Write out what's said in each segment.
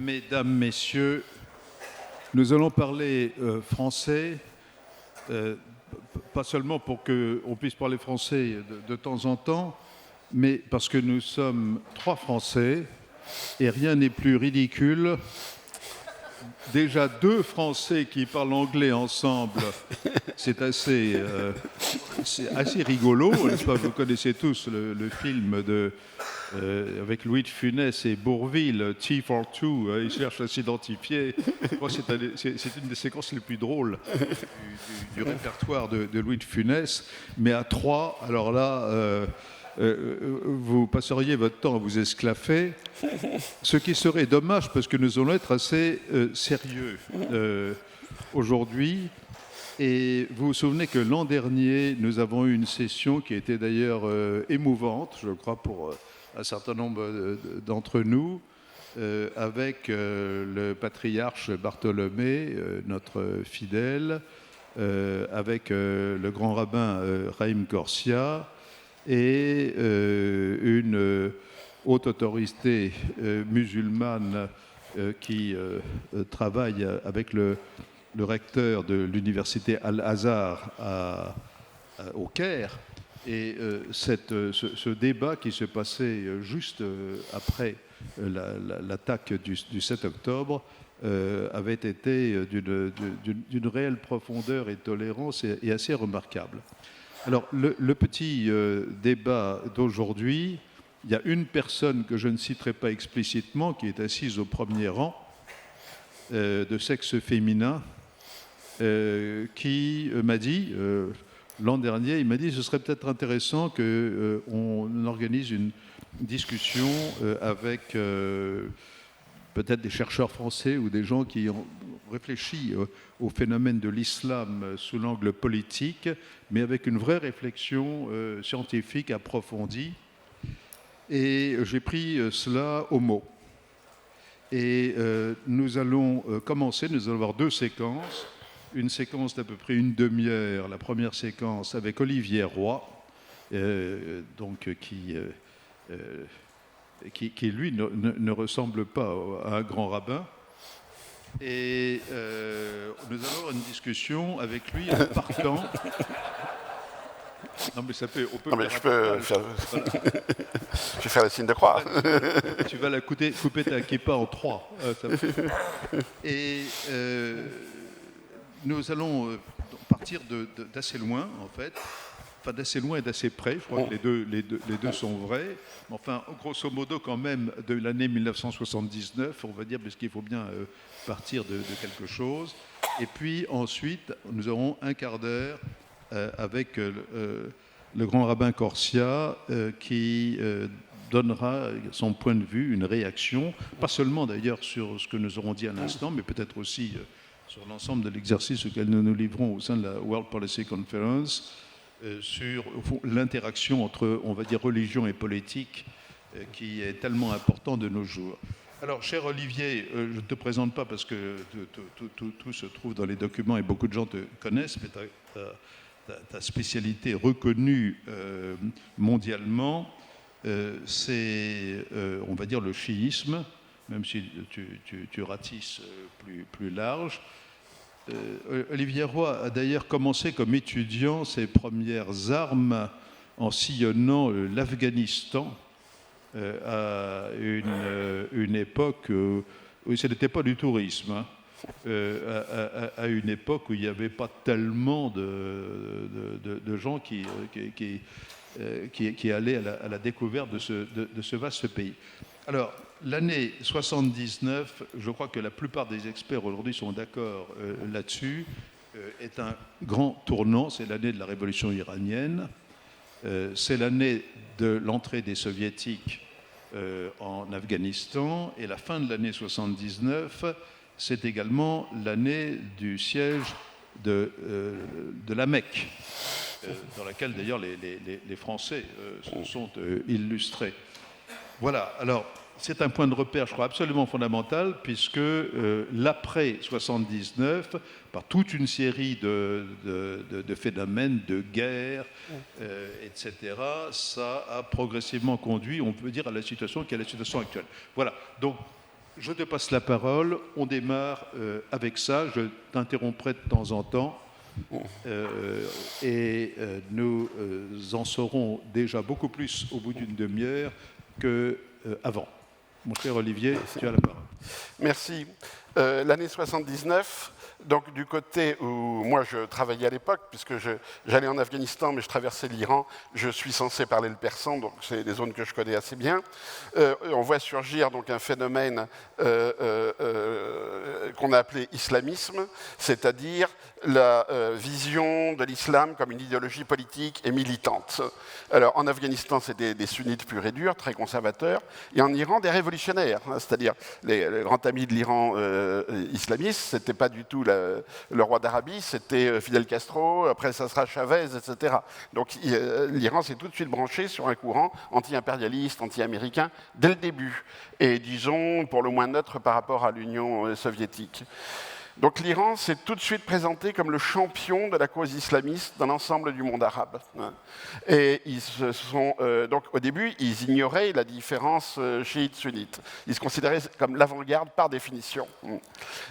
Mesdames, Messieurs, nous allons parler français, pas seulement pour qu'on puisse parler français de temps en temps, mais parce que nous sommes 3 Français et rien n'est plus ridicule. Déjà 2 Français qui parlent anglais ensemble, c'est assez rigolo, n'est-ce pas? Vous connaissez tous le film avec Louis de Funès et Bourvil, T for Two, ils cherchent à s'identifier. Moi, c'est une des séquences les plus drôles du répertoire de Louis de Funès. Mais à 3, alors là, vous passeriez votre temps à vous esclaffer, ce qui serait dommage parce que nous allons être assez sérieux aujourd'hui. Et vous vous souvenez que l'an dernier, nous avons eu une session qui était d'ailleurs émouvante, je crois, pour un certain nombre d'entre nous, avec le patriarche Bartholomé, notre fidèle, avec le grand rabbin Raïm Corsia et une haute autorité musulmane qui travaille avec le recteur de l'université Al-Azhar au Caire. Et ce débat qui se passait juste après l'attaque du 7 octobre avait été d'une réelle profondeur et tolérance et assez remarquable. Alors, le petit débat d'aujourd'hui, il y a une personne que je ne citerai pas explicitement qui est assise au premier rang, de sexe féminin, qui m'a dit, l'an dernier, il m'a dit ce serait peut-être intéressant qu'on organise une discussion avec peut-être des chercheurs français ou des gens qui ont réfléchi au phénomène de l'islam sous l'angle politique, mais avec une vraie réflexion scientifique approfondie. Et j'ai pris cela au mot. Et nous allons commencer, nous allons avoir 2 séquences. Une séquence d'à peu près une demi-heure, la première séquence avec Olivier Roy, qui lui ne ressemble pas à un grand rabbin. Et nous allons avoir une discussion avec lui en partant. Non mais ça peut, on peut. Non mais je peux faire. Voilà. Je vais faire le signe de croix. Tu vas la couper ta kippa en 3. Et nous allons partir d'assez loin, en fait. Enfin, d'assez loin et d'assez près. Je crois que les deux sont vrais. Enfin, grosso modo, quand même, de l'année 1979, on va dire, parce qu'il faut bien partir de quelque chose. Et puis, ensuite, nous aurons un quart d'heure avec le grand rabbin Corsia qui donnera son point de vue, une réaction, pas seulement d'ailleurs sur ce que nous aurons dit à l'instant, mais peut-être aussi sur l'ensemble de l'exercice auquel nous nous livrons au sein de la World Policy Conference, sur l'interaction entre, on va dire, religion et politique, qui est tellement important de nos jours. Alors, cher Olivier, je ne te présente pas parce que tout se trouve dans les documents et beaucoup de gens te connaissent, mais ta spécialité reconnue mondialement, c'est, on va dire, le chiisme, même si tu ratisses plus large. Olivier Roy a d'ailleurs commencé comme étudiant ses premières armes en sillonnant l'Afghanistan à une époque où ce n'était pas du tourisme, hein, à une époque où il n'y avait pas tellement de gens qui allaient à la découverte de ce vaste pays. Alors, l'année 79, je crois que la plupart des experts aujourd'hui sont d'accord là-dessus, est un grand tournant. C'est l'année de la révolution iranienne. C'est l'année de l'entrée des soviétiques en Afghanistan. Et la fin de l'année 79, c'est également l'année du siège de la Mecque, dans laquelle d'ailleurs les Français se sont illustrés. Voilà, alors c'est un point de repère, je crois, absolument fondamental, puisque l'après 79, par toute une série de phénomènes, de guerres, etc., ça a progressivement conduit, on peut dire, à la situation qui est la situation actuelle. Voilà, donc Je te passe la parole. On démarre avec ça. Je t'interromprai de temps en temps. Nous en saurons déjà beaucoup plus au bout d'une demi-heure qu'avant. Mon cher Olivier, tu as la parole. Merci. L'année 79, donc du côté où moi je travaillais à l'époque, puisque j'allais en Afghanistan, mais je traversais l'Iran, je suis censé parler le persan, donc c'est des zones que je connais assez bien. On voit surgir donc un phénomène qu'on a appelé islamisme, c'est-à-dire la vision de l'islam comme une idéologie politique et militante. Alors en Afghanistan, c'était des sunnites purs et durs, très conservateurs, et en Iran, des révolutionnaires, hein, c'est-à-dire les grands amis de l'Iran islamiste, c'était pas du tout le roi d'Arabie, c'était Fidel Castro, après ça sera Chavez, etc. Donc l'Iran s'est tout de suite branché sur un courant anti-impérialiste, anti-américain, dès le début, et disons pour le moins neutre par rapport à l'Union soviétique. Donc l'Iran s'est tout de suite présenté comme le champion de la cause islamiste dans l'ensemble du monde arabe. Et ils se sont, donc au début, ils ignoraient la différence chiite-sunnite. Ils se considéraient comme l'avant-garde par définition.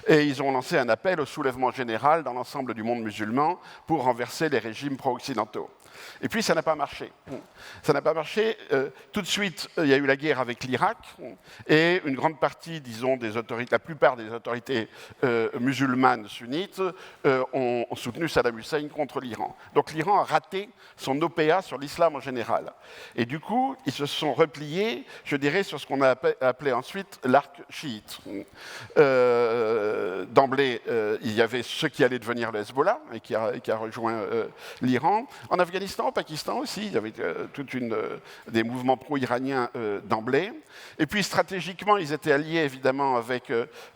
Et ils ont lancé un appel au soulèvement général dans l'ensemble du monde musulman pour renverser les régimes pro-occidentaux. Et puis ça n'a pas marché. Ça n'a pas marché. Tout de suite, il y a eu la guerre avec l'Irak et une grande partie, disons, des autorités, la plupart des autorités musulmanes sunnites ont soutenu Saddam Hussein contre l'Iran. Donc l'Iran a raté son OPA sur l'islam en général. Et du coup, ils se sont repliés, je dirais, sur ce qu'on a appelé ensuite l'arc chiite. D'emblée, il y avait ce qui allait devenir le Hezbollah et qui a rejoint l'Iran. En Afghanistan, au Pakistan aussi, il y avait des mouvements pro-iraniens d'emblée. Et puis stratégiquement, ils étaient alliés évidemment avec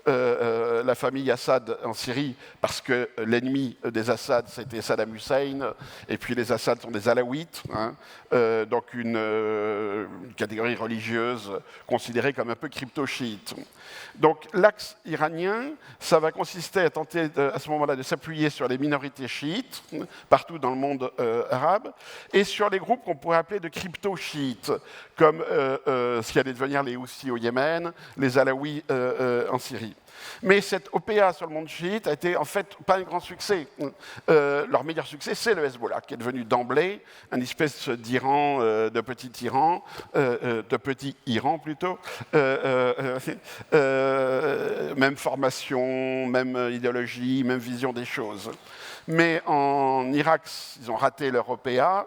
la famille Assad en Syrie, parce que l'ennemi des Assad, c'était Saddam Hussein, et puis les Assad sont des Alaouites, hein, donc une catégorie religieuse considérée comme un peu crypto-chiite. Donc l'axe iranien, ça va consister à tenter à ce moment-là de s'appuyer sur les minorités chiites, partout dans le monde arabe, et sur les groupes qu'on pourrait appeler de crypto-chiites, comme ce qui allait devenir les Houthis au Yémen, les Alaouis en Syrie. Mais cette OPA sur le monde chiite a été en fait pas un grand succès. Leur meilleur succès, c'est le Hezbollah, qui est devenu d'emblée une espèce d'Iran, de petit Iran, de petit Iran plutôt, même formation, même idéologie, même vision des choses. Mais en Irak, ils ont raté leur OPA.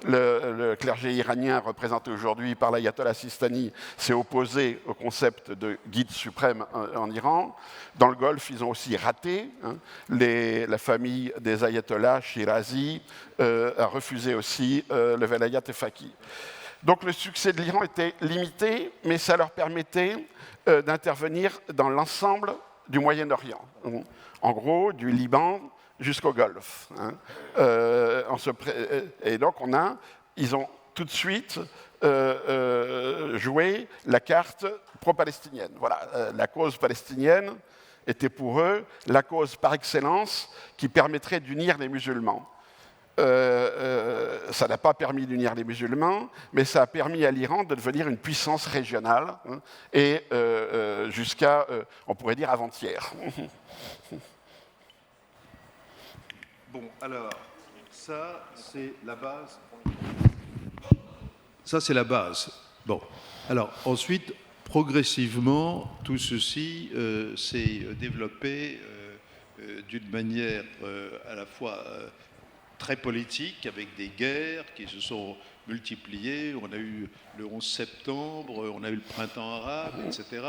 Le clergé iranien, représenté aujourd'hui par l'ayatollah Sistani, s'est opposé au concept de guide suprême en Iran. Dans le Golfe, ils ont aussi raté. Hein. La famille des ayatollahs, Shirazi, a refusé aussi le velayat et faqih. Donc le succès de l'Iran était limité, mais ça leur permettait d'intervenir dans l'ensemble du Moyen-Orient. En gros, du Liban jusqu'au Golfe. Hein. Et donc ils ont tout de suite joué la carte pro-palestinienne. Voilà, la cause palestinienne était pour eux la cause par excellence qui permettrait d'unir les musulmans. Ça n'a pas permis d'unir les musulmans, mais ça a permis à l'Iran de devenir une puissance régionale, hein, et jusqu'à, on pourrait dire, avant-hier. Bon, alors, ça, c'est la base. Ça, c'est la base. Bon, alors, ensuite, progressivement, tout ceci s'est développé d'une manière à la fois très politique, avec des guerres qui se sont multipliées. On a eu le 11 septembre, on a eu le printemps arabe, etc.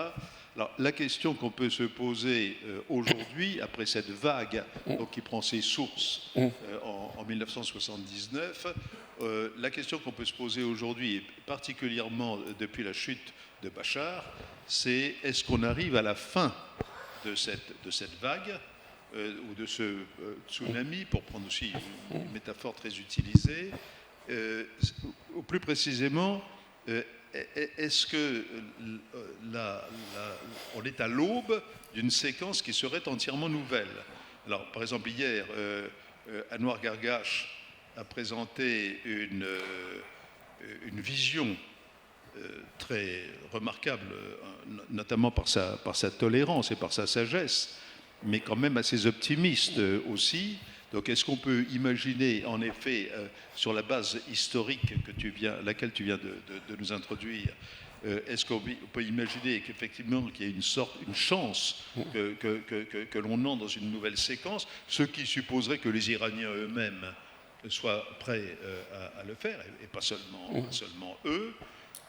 Alors, la question qu'on peut se poser aujourd'hui, après cette vague donc, qui prend ses sources en 1979, la question qu'on peut se poser aujourd'hui, et particulièrement depuis la chute de Bachar, c'est est-ce qu'on arrive à la fin de cette vague ou de ce tsunami, pour prendre aussi une métaphore très utilisée, ou plus précisément, est-ce que on est à l'aube d'une séquence qui serait entièrement nouvelle? Alors, par exemple, hier, Anouar Gargash a présenté une vision très remarquable, notamment par sa tolérance et par sa sagesse, mais quand même assez optimiste aussi. Donc est-ce qu'on peut imaginer, en effet, sur la base historique laquelle tu viens de nous introduire, est-ce qu'on peut imaginer qu'effectivement qu'il y ait une chance que l'on entre dans une nouvelle séquence, ce qui supposerait que les Iraniens eux-mêmes soient prêts à le faire, et pas seulement eux,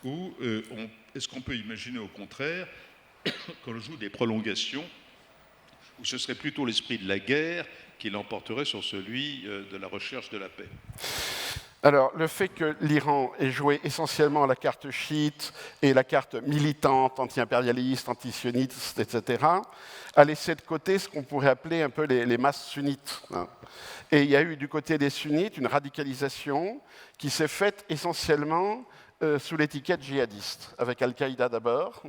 ou est-ce qu'on peut imaginer au contraire qu'on joue des prolongations, où ce serait plutôt l'esprit de la guerre qui l'emporterait sur celui de la recherche de la paix? Alors, le fait que l'Iran ait joué essentiellement la carte chiite et la carte militante, anti-impérialiste, anti-sioniste, etc., a laissé de côté ce qu'on pourrait appeler un peu les masses sunnites. Et il y a eu du côté des sunnites une radicalisation qui s'est faite essentiellement sous l'étiquette djihadiste, avec Al-Qaïda d'abord,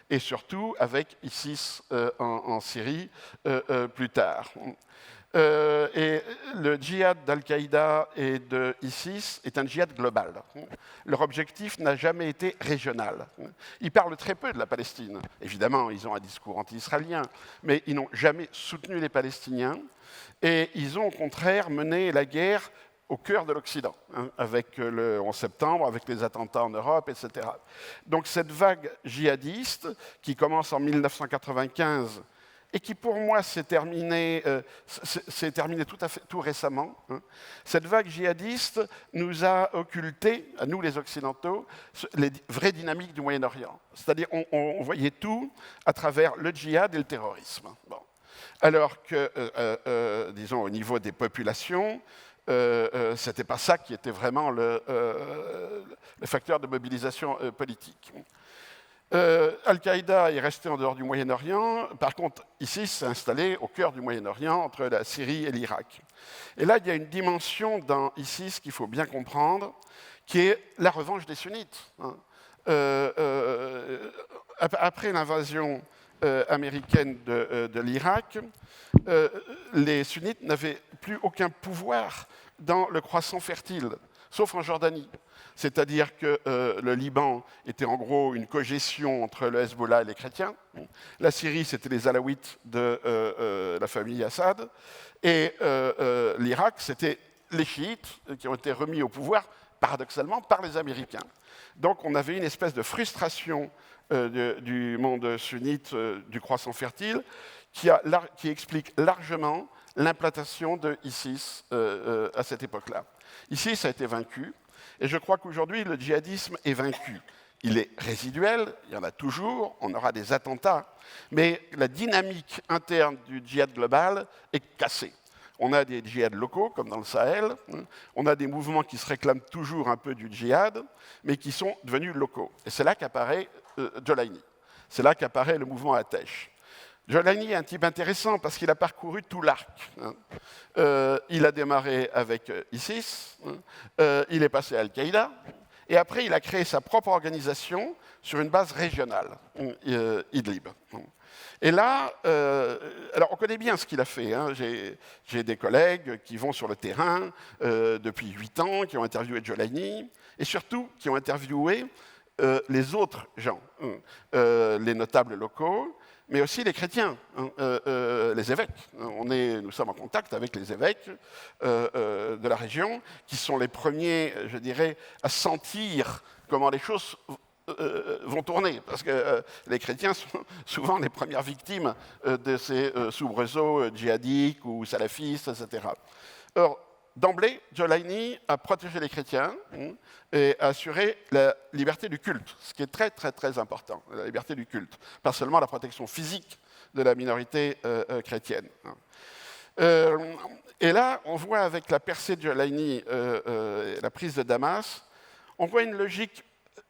et surtout avec ISIS en Syrie plus tard. Et le djihad d'Al-Qaïda et de ISIS est un djihad global. Leur objectif n'a jamais été régional. Ils parlent très peu de la Palestine. Évidemment, ils ont un discours anti-israélien, mais ils n'ont jamais soutenu les Palestiniens. Et ils ont au contraire mené la guerre au cœur de l'Occident, avec le 11 septembre, avec les attentats en Europe, etc. Donc cette vague djihadiste, qui commence en 1995, et qui pour moi s'est terminée tout récemment. Cette vague djihadiste nous a occulté, à nous les Occidentaux, les vraies dynamiques du Moyen-Orient. C'est-à-dire on voyait tout à travers le djihad et le terrorisme. Bon. Alors que, disons, au niveau des populations, ce n'était pas ça qui était vraiment le facteur de mobilisation politique. Al-Qaïda est resté en dehors du Moyen-Orient. Par contre, ISIS s'est installé au cœur du Moyen-Orient, entre la Syrie et l'Irak. Et là, il y a une dimension dans ISIS qu'il faut bien comprendre, qui est la revanche des sunnites. Après l'invasion américaine de l'Irak, les sunnites n'avaient plus aucun pouvoir dans le croissant fertile, sauf en Jordanie. C'est-à-dire que le Liban était en gros une cogestion entre le Hezbollah et les chrétiens. La Syrie, c'était les Alaouites de la famille Assad. Et l'Irak, c'était les chiites qui ont été remis au pouvoir, paradoxalement, par les Américains. Donc on avait une espèce de frustration du monde sunnite du croissant fertile qui explique largement l'implantation de ISIS à cette époque-là. ISIS a été vaincu. Et je crois qu'aujourd'hui, le djihadisme est vaincu. Il est résiduel, il y en a toujours, on aura des attentats, mais la dynamique interne du djihad global est cassée. On a des djihads locaux, comme dans le Sahel, on a des mouvements qui se réclament toujours un peu du djihad, mais qui sont devenus locaux. Et c'est là qu'apparaît Jolaini, c'est là qu'apparaît le mouvement Atesh. Jolaini est un type intéressant parce qu'il a parcouru tout l'arc. Il a démarré avec ISIS, il est passé à Al-Qaïda, et après il a créé sa propre organisation sur une base régionale, Idlib. Et là, alors on connaît bien ce qu'il a fait. J'ai des collègues qui vont sur le terrain depuis 8 ans, qui ont interviewé Jolaini, et surtout qui ont interviewé les autres gens, les notables locaux, mais aussi les chrétiens, les évêques. Nous sommes en contact avec les évêques de la région, qui sont les premiers, je dirais, à sentir comment les choses vont tourner, parce que les chrétiens sont souvent les premières victimes de ces soubresauts djihadiques ou salafistes, etc. Or, d'emblée, Jolaini a protégé les chrétiens et a assuré la liberté du culte, ce qui est très, très, très important, la liberté du culte, pas seulement la protection physique de la minorité chrétienne. Et là, on voit avec la percée de Jolaini, la prise de Damas, on voit une logique,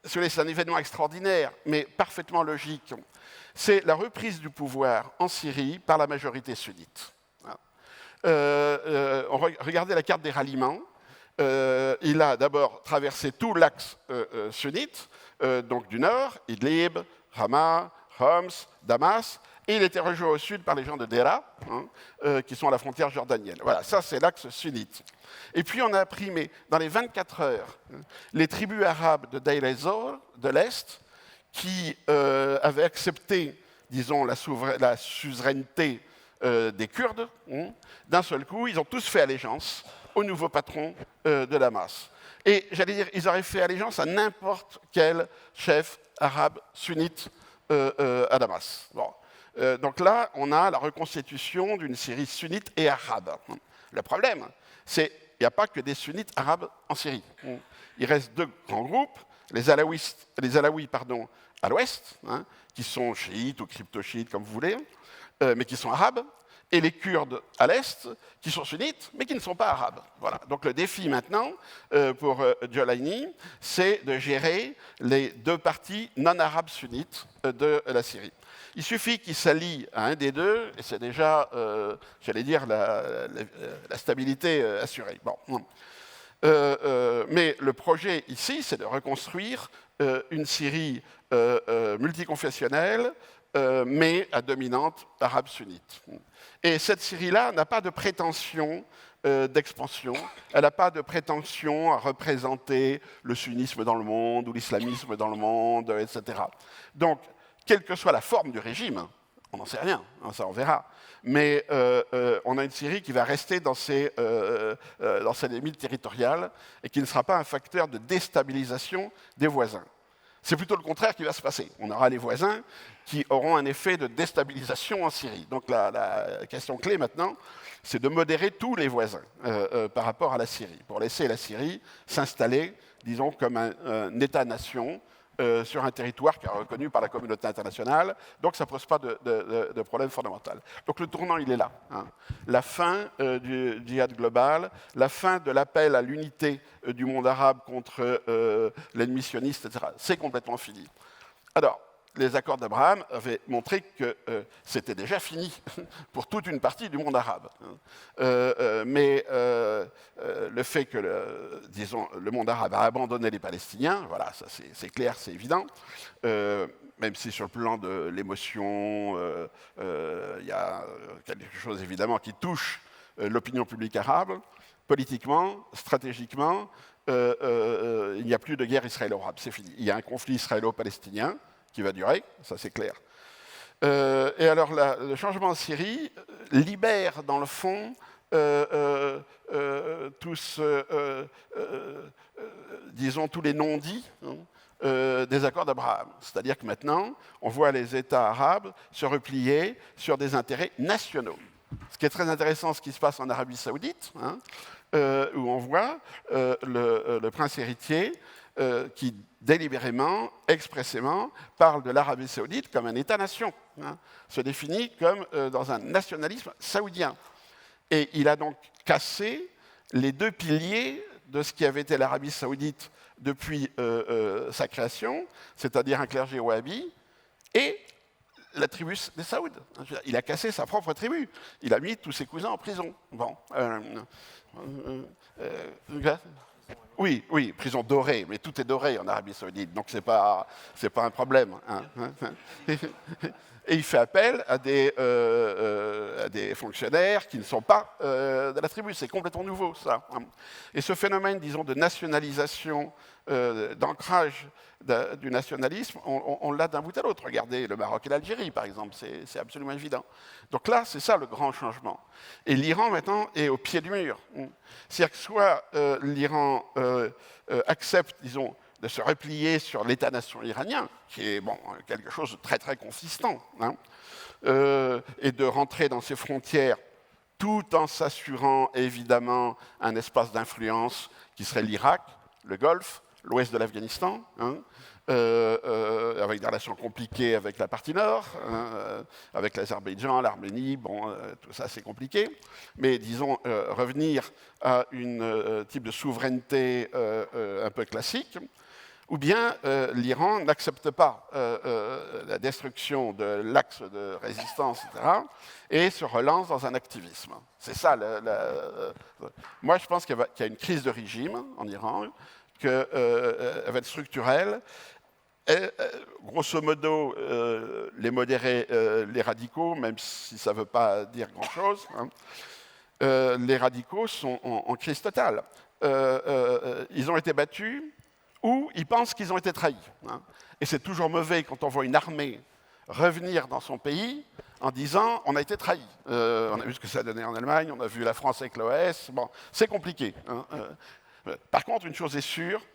c'est un événement extraordinaire, mais parfaitement logique. C'est la reprise du pouvoir en Syrie par la majorité sunnite. Regardez la carte des ralliements. Il a d'abord traversé tout l'axe sunnite, donc du nord, Idlib, Hama, Homs, Damas, et il était rejoint au sud par les gens de Dera, qui sont à la frontière jordanienne. Voilà, ça c'est l'axe sunnite. Et puis on a appris, mais dans les 24 heures, les tribus arabes de Deir ez-Zor, de l'Est, qui avait accepté, disons, la suzeraineté des Kurdes, d'un seul coup, ils ont tous fait allégeance au nouveau patron de Damas. Et j'allais dire, ils auraient fait allégeance à n'importe quel chef arabe sunnite à Damas. Bon. Donc là, on a la reconstitution d'une Syrie sunnite et arabe. Le problème, c'est qu'il n'y a pas que des sunnites arabes en Syrie. Il reste deux grands groupes, les Alaouis à l'ouest, qui sont chiites ou crypto-chiites, comme vous voulez, mais qui sont arabes, et les Kurdes à l'est, qui sont sunnites, mais qui ne sont pas arabes. Voilà. Donc le défi maintenant, pour Giolaini, c'est de gérer les deux parties non-arabes sunnites de la Syrie. Il suffit qu'il s'allie à un des deux, et c'est déjà, j'allais dire, la stabilité assurée. Bon. Mais le projet ici, c'est de reconstruire une Syrie multiconfessionnelle, mais à dominante arabe sunnite. Et cette Syrie-là n'a pas de prétention d'expansion, elle n'a pas de prétention à représenter le sunnisme dans le monde ou l'islamisme dans le monde, etc. Donc, quelle que soit la forme du régime, on n'en sait rien, ça on verra, mais on a une Syrie qui va rester dans ses limites territoriales et qui ne sera pas un facteur de déstabilisation des voisins. C'est plutôt le contraire qui va se passer. On aura les voisins qui auront un effet de déstabilisation en Syrie. Donc la question clé maintenant, c'est de modérer tous les voisins par rapport à la Syrie, pour laisser la Syrie s'installer, disons, comme un État-nation sur un territoire qui est reconnu par la communauté internationale. Donc ça ne pose pas de problème fondamental. Donc le tournant, il est là. La fin du djihad global, la fin de l'appel à l'unité du monde arabe contre l'ennemi sioniste, etc. C'est complètement fini. Alors, les accords d'Abraham avaient montré que c'était déjà fini pour toute une partie du monde arabe. Mais le fait que, le monde arabe a abandonné les Palestiniens, voilà, ça c'est clair, c'est évident, même si sur le plan de l'émotion, il y a quelque chose évidemment qui touche l'opinion publique arabe, politiquement, stratégiquement, il n'y a plus de guerre israélo-arabe, c'est fini. Il y a un conflit israélo-palestinien qui va durer, ça c'est clair. Et alors le changement en Syrie libère dans le fond tous les non-dits des accords d'Abraham. C'est-à-dire que maintenant, on voit les États arabes se replier sur des intérêts nationaux. Ce qui est très intéressant, ce qui se passe en Arabie Saoudite, où on voit le prince héritier qui délibérément, expressément, parle de l'Arabie Saoudite comme un État-nation, se définit comme dans un nationalisme saoudien. Et il a donc cassé les deux piliers de ce qui avait été l'Arabie Saoudite depuis sa création, c'est-à-dire un clergé wahhabi et la tribu des Saouds. Il a cassé sa propre tribu. Il a mis tous ses cousins en prison. Bon. Oui, prison dorée, mais tout est doré en Arabie Saoudite, donc c'est pas un problème. Et il fait appel à des fonctionnaires qui ne sont pas de la tribu. C'est complètement nouveau, ça. Et ce phénomène, disons, de nationalisation, d'ancrage du nationalisme, on l'a d'un bout à l'autre. Regardez le Maroc et l'Algérie, par exemple, c'est absolument évident. Donc là, c'est ça le grand changement. Et l'Iran, maintenant, est au pied du mur. C'est-à-dire que soit l'Iran accepte, disons, de se replier sur l'État-nation iranien, qui est quelque chose de très très consistant, et de rentrer dans ses frontières tout en s'assurant évidemment un espace d'influence qui serait l'Irak, le Golfe, l'ouest de l'Afghanistan, avec des relations compliquées avec la partie nord, avec l'Azerbaïdjan, l'Arménie, tout ça c'est compliqué, mais disons revenir à un type de souveraineté un peu classique, ou bien l'Iran n'accepte pas la destruction de l'axe de résistance, etc., et se relance dans un activisme. C'est ça. Moi, je pense qu'il y a une crise de régime en Iran, qu'elle va être structurelle. Et, grosso modo, les modérés, les radicaux, même si ça ne veut pas dire grand-chose, les radicaux sont en crise totale. Ils ont été battus ou ils pensent qu'ils ont été trahis. Hein. Et c'est toujours mauvais quand on voit une armée revenir dans son pays en disant on a été trahi. On a vu ce que ça a donné en Allemagne, on a vu la France avec l'OS. Bon, c'est compliqué. Hein. Par contre, une chose est sûre,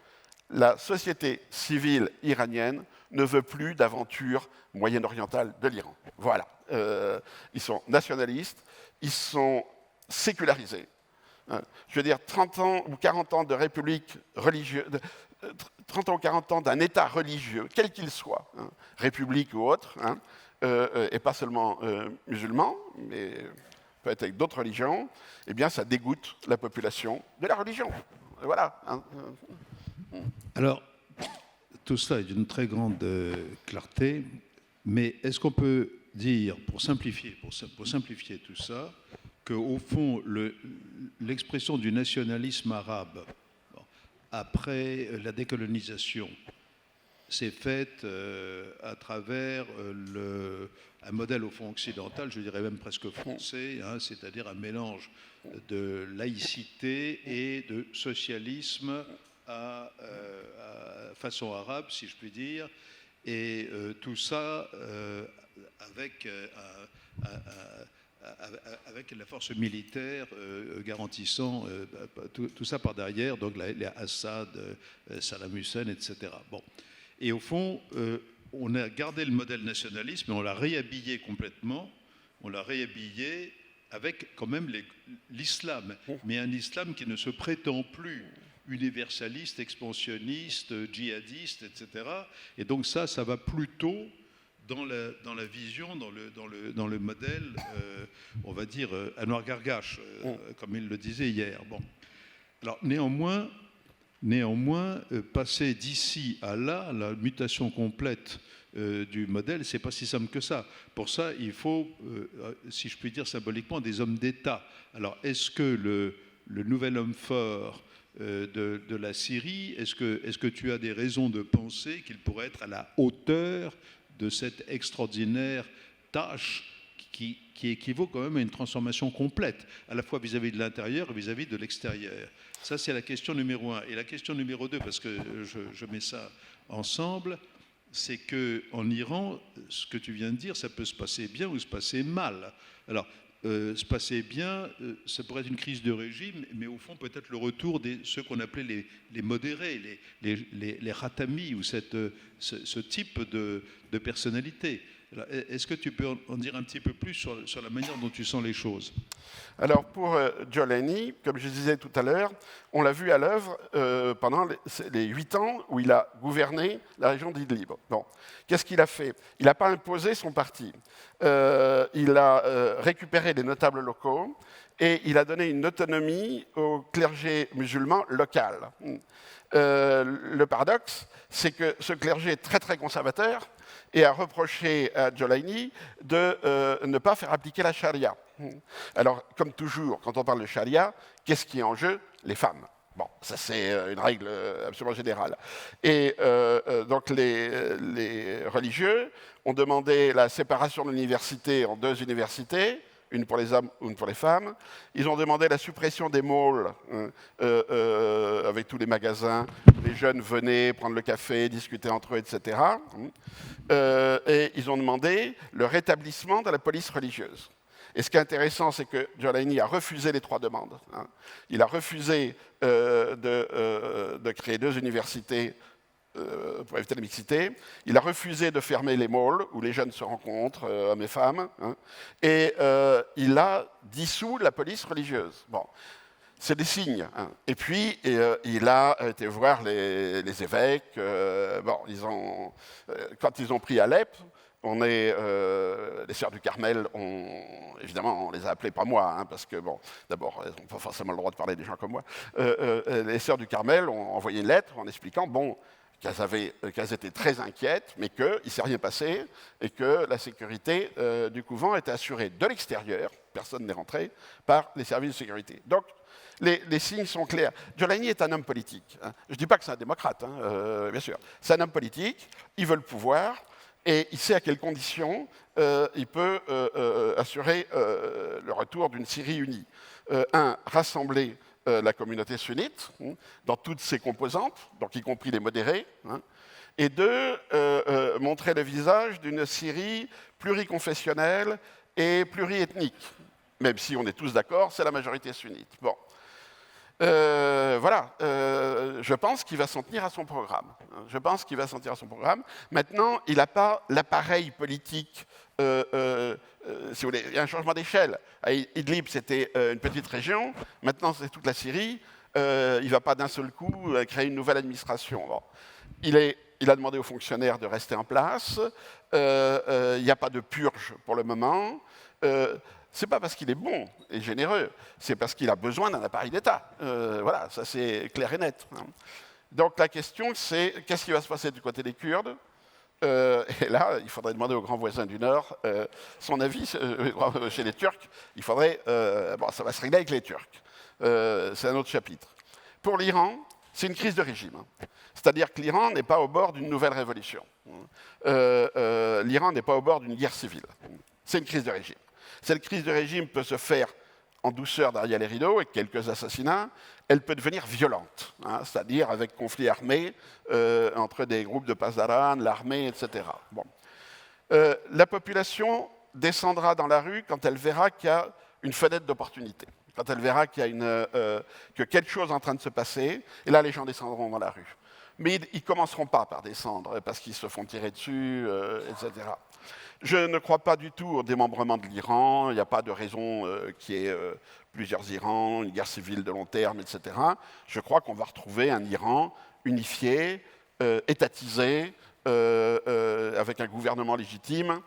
la société civile iranienne ne veut plus d'aventure moyen-orientale de l'Iran. Voilà. Ils sont nationalistes, ils sont sécularisés. Je veux dire, 30 ans ou 40 ans de république religieuse, 30 ans ou 40 ans d'un État religieux, quel qu'il soit, hein, république ou autre, hein, et pas seulement musulman, mais peut-être avec d'autres religions, eh bien, ça dégoûte la population de la religion. Voilà. Hein. Alors, tout cela est d'une très grande clarté, mais est-ce qu'on peut dire, pour simplifier tout ça, qu'au fond, l'expression du nationalisme arabe, après la décolonisation, s'est faite à travers un modèle au fond occidental, je dirais même presque français, hein, c'est-à-dire un mélange de laïcité et de socialisme à façon arabe, si je puis dire, et tout ça avec la force militaire garantissant tout ça par derrière, donc les Assad, Saddam Hussein, etc. Bon. Et au fond, on a gardé le modèle nationaliste, mais on l'a réhabillé complètement, on l'a réhabillé avec quand même l'islam, mais un islam qui ne se prétend plus universaliste, expansionniste, djihadiste, etc. Et donc ça va plutôt dans la vision, dans le modèle, on va dire, à Noir-Gargache, comme il le disait hier. Bon. Alors néanmoins, passer d'ici à là, la mutation complète du modèle, c'est pas si simple que ça. Pour ça, il faut, si je puis dire symboliquement, des hommes d'État. Alors, est-ce que le nouvel homme fort de la Syrie, est-ce que tu as des raisons de penser qu'il pourrait être à la hauteur de cette extraordinaire tâche qui équivaut quand même à une transformation complète, à la fois vis-à-vis de l'intérieur et vis-à-vis de l'extérieur? Ça, c'est la question numéro 1. Et la question numéro 2, parce que je mets ça ensemble, c'est qu'en Iran, ce que tu viens de dire, ça peut se passer bien ou se passer mal. Alors, se passer bien, ça pourrait être une crise de régime, mais au fond, peut-être le retour de ceux qu'on appelait les modérés, les ratamis, ou ce type de personnalité. Est-ce que tu peux en dire un petit peu plus sur la manière dont tu sens les choses? Alors pour Giuliani, comme je disais tout à l'heure, on l'a vu à l'œuvre pendant les 8 ans où il a gouverné la région d'Idlib. Bon. Qu'est-ce qu'il a fait? Il n'a pas imposé son parti. Il a récupéré les notables locaux et il a donné une autonomie au clergé musulman local. Le paradoxe, c'est que ce clergé est très très conservateur et a reproché à Giuliani de ne pas faire appliquer la charia. Alors, comme toujours, quand on parle de charia, qu'est-ce qui est en jeu? Les femmes. Bon, ça c'est une règle absolument générale. Et donc les religieux ont demandé la séparation de l'université en 2 universités, une pour les hommes, une pour les femmes. Ils ont demandé la suppression des malls avec tous les magasins. Les jeunes venaient prendre le café, discuter entre eux, etc. Et ils ont demandé le rétablissement de la police religieuse. Et ce qui est intéressant, c'est que Giuliani a refusé les 3 demandes. Hein. Il a refusé de créer 2 universités pour éviter la mixité. Il a refusé de fermer les malls où les jeunes se rencontrent, hommes et femmes. Hein. Et il a dissous la police religieuse. Bon. C'est des signes. Hein. Et puis, il a été voir les évêques. Bon, quand ils ont pris Alep, les Sœurs du Carmel, évidemment, on les a appelées pas moi, hein, parce que, bon, d'abord, elles n'ont pas forcément le droit de parler des gens comme moi. Les Sœurs du Carmel ont envoyé une lettre en expliquant, bon, qu'elles étaient très inquiètes, mais qu'il ne s'est rien passé et que la sécurité du couvent était assurée de l'extérieur, personne n'est rentré, par les services de sécurité. Donc, les signes sont clairs. Giuliani est un homme politique. Hein. Je ne dis pas que c'est un démocrate, hein, bien sûr. C'est un homme politique, il veut le pouvoir, et il sait à quelles conditions il peut assurer le retour d'une Syrie unie. Rassembler la communauté sunnite, dans toutes ses composantes, donc y compris les modérés, et deux, montrer le visage d'une Syrie pluriconfessionnelle et pluriethnique, même si on est tous d'accord, c'est la majorité sunnite. Bon. Voilà, je pense qu'il va s'en tenir à son programme. Je pense qu'il va s'en tenir à son programme. Maintenant, il n'a pas l'appareil politique, si vous voulez, il y a un changement d'échelle. Idlib, c'était une petite région, maintenant c'est toute la Syrie. Il ne va pas d'un seul coup créer une nouvelle administration. Bon. Il a demandé aux fonctionnaires de rester en place. Il n'y a pas de purge pour le moment. C'est pas parce qu'il est bon et généreux, c'est parce qu'il a besoin d'un appareil d'État. Voilà, ça c'est clair et net. Donc la question c'est, qu'est-ce qui va se passer du côté des Kurdes? Et là, il faudrait demander aux grands voisins du Nord son avis chez les Turcs. Il faudrait... bon, ça va se régler avec les Turcs. C'est un autre chapitre. Pour l'Iran, c'est une crise de régime. C'est-à-dire que l'Iran n'est pas au bord d'une nouvelle révolution. L'Iran n'est pas au bord d'une guerre civile. C'est une crise de régime. Cette crise de régime peut se faire en douceur derrière les rideaux, avec quelques assassinats. Elle peut devenir violente, c'est-à-dire avec conflits armés entre des groupes de Pasdaran, l'armée, etc. Bon. La population descendra dans la rue quand elle verra qu'il y a une fenêtre d'opportunité, quand elle verra qu'il y a que quelque chose est en train de se passer, et là les gens descendront dans la rue. Mais ils ne commenceront pas par descendre, parce qu'ils se font tirer dessus, etc. Je ne crois pas du tout au démembrement de l'Iran. Il n'y a pas de raison qu'il y ait plusieurs Irans, une guerre civile de long terme, etc. Je crois qu'on va retrouver un Iran unifié, étatisé, avec un gouvernement légitime,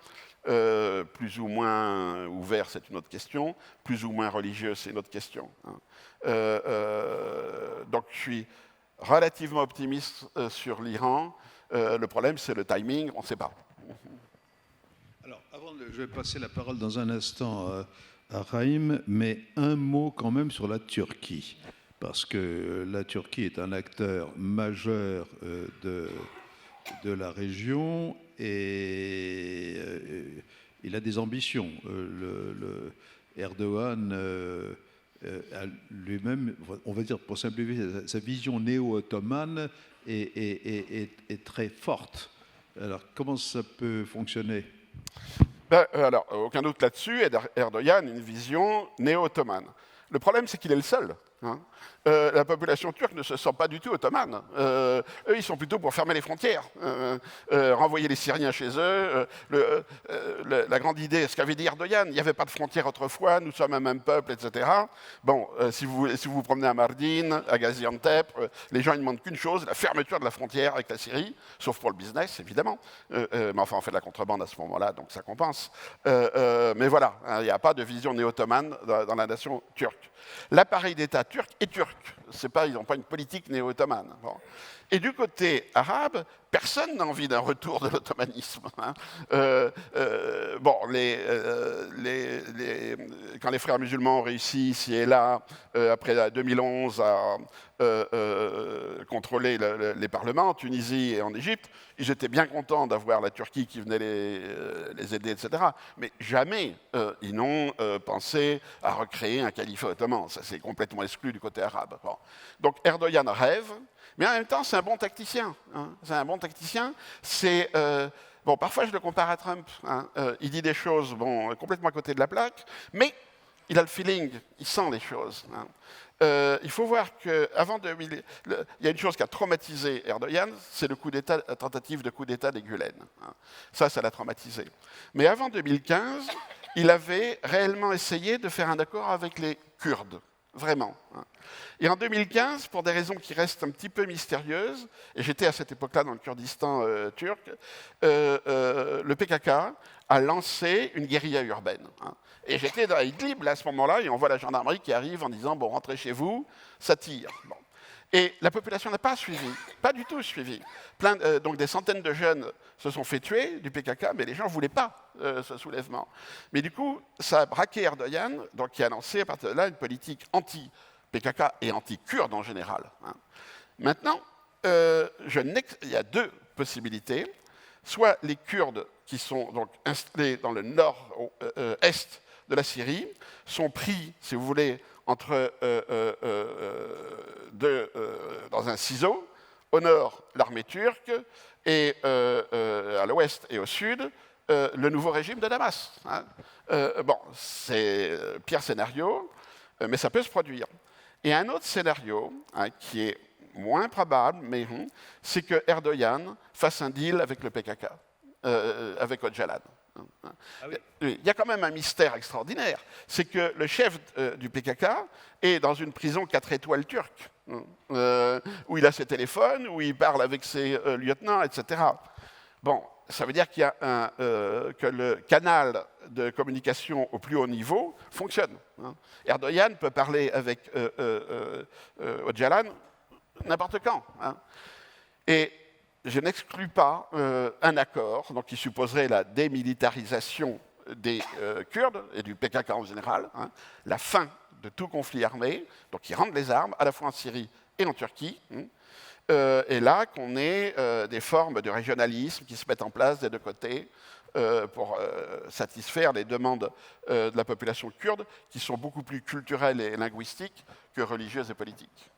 plus ou moins ouvert, c'est une autre question, plus ou moins religieux, c'est une autre question. Donc je suis relativement optimiste sur l'Iran. Le problème, c'est le timing, on ne sait pas. Alors, je vais passer la parole dans un instant à Raïm, mais un mot quand même sur la Turquie, parce que la Turquie est un acteur majeur de la région et il a des ambitions. Erdogan a lui-même, on va dire pour simplifier, sa vision néo-ottomane est très forte. Alors, comment ça peut fonctionner ? Alors, aucun doute là-dessus, Erdogan a une vision néo-ottomane. Le problème, c'est qu'il est le seul. La population turque ne se sent pas du tout ottomane. Eux, ils sont plutôt pour fermer les frontières, renvoyer les Syriens chez eux. La grande idée, ce qu'avait dit Erdogan, il n'y avait pas de frontières autrefois, nous sommes un même peuple, etc. Bon, si vous vous promenez à Mardin, à Gaziantep, les gens ne demandent qu'une chose, la fermeture de la frontière avec la Syrie, sauf pour le business, évidemment. Mais enfin, on fait de la contrebande à ce moment-là, donc ça compense. Mais voilà, il n'y a pas de vision néo-ottomane dans la nation turque. L'appareil d'État turc est turc. Ils n'ont pas une politique néo-ottomane. Bon. Et du côté arabe, personne n'a envie d'un retour de l'ottomanisme. Bon, quand les frères musulmans ont réussi ici et là, après 2011, à contrôler les parlements en Tunisie et en Égypte, ils étaient bien contents d'avoir la Turquie qui venait les aider, etc. Mais jamais ils n'ont pensé à recréer un califat ottoman. Ça, c'est complètement exclu du côté arabe. Bon. Donc Erdogan rêve, mais en même temps, c'est un bon tacticien. C'est un bon tacticien. Bon, parfois, je le compare à Trump. Il dit des choses complètement à côté de la plaque, mais il a le feeling, il sent les choses. Il faut voir qu'avant 2000, il y a une chose qui a traumatisé Erdogan, c'est la tentative de coup d'État des Gülen. Ça l'a traumatisé. Mais avant 2015, il avait réellement essayé de faire un accord avec les Kurdes. Vraiment. Et en 2015, pour des raisons qui restent un petit peu mystérieuses, et j'étais à cette époque-là dans le Kurdistan turc, le PKK a lancé une guérilla urbaine. Et j'étais dans Idlib là, à ce moment-là, et on voit la gendarmerie qui arrive en disant « bon, rentrez chez vous, ça tire ». Bon. Et la population n'a pas suivi, pas du tout suivi. Donc des centaines de jeunes se sont fait tuer du PKK, mais les gens ne voulaient pas ce soulèvement. Mais du coup, ça a braqué Erdogan, donc qui a lancé à partir de là une politique anti-PKK et anti-kurde en général. Maintenant, il y a deux possibilités. Soit les Kurdes qui sont donc installés dans le nord-est de la Syrie sont pris, si vous voulez, dans un ciseau. Au nord, l'armée turque, et à l'ouest et au sud, le nouveau régime de Damas. Hein. Bon, c'est le pire scénario, mais ça peut se produire. Et un autre scénario, hein, qui est moins probable, mais c'est que Erdogan fasse un deal avec le PKK, avec Öcalan. Ah oui. Il y a quand même un mystère extraordinaire, c'est que le chef du PKK est dans une prison 4 étoiles turque, où il a ses téléphones, où il parle avec ses lieutenants, etc. Bon, ça veut dire qu'il y a que le canal de communication au plus haut niveau fonctionne. Hein. Erdogan peut parler avec Öcalan n'importe quand. Hein. Et je n'exclus pas un accord donc, qui supposerait la démilitarisation des Kurdes et du PKK en général, hein, la fin de tout conflit armé, donc qui rendent les armes à la fois en Syrie et en Turquie, et là qu'on ait des formes de régionalisme qui se mettent en place des deux côtés pour satisfaire les demandes de la population kurde qui sont beaucoup plus culturelles et linguistiques que religieuses et politiques.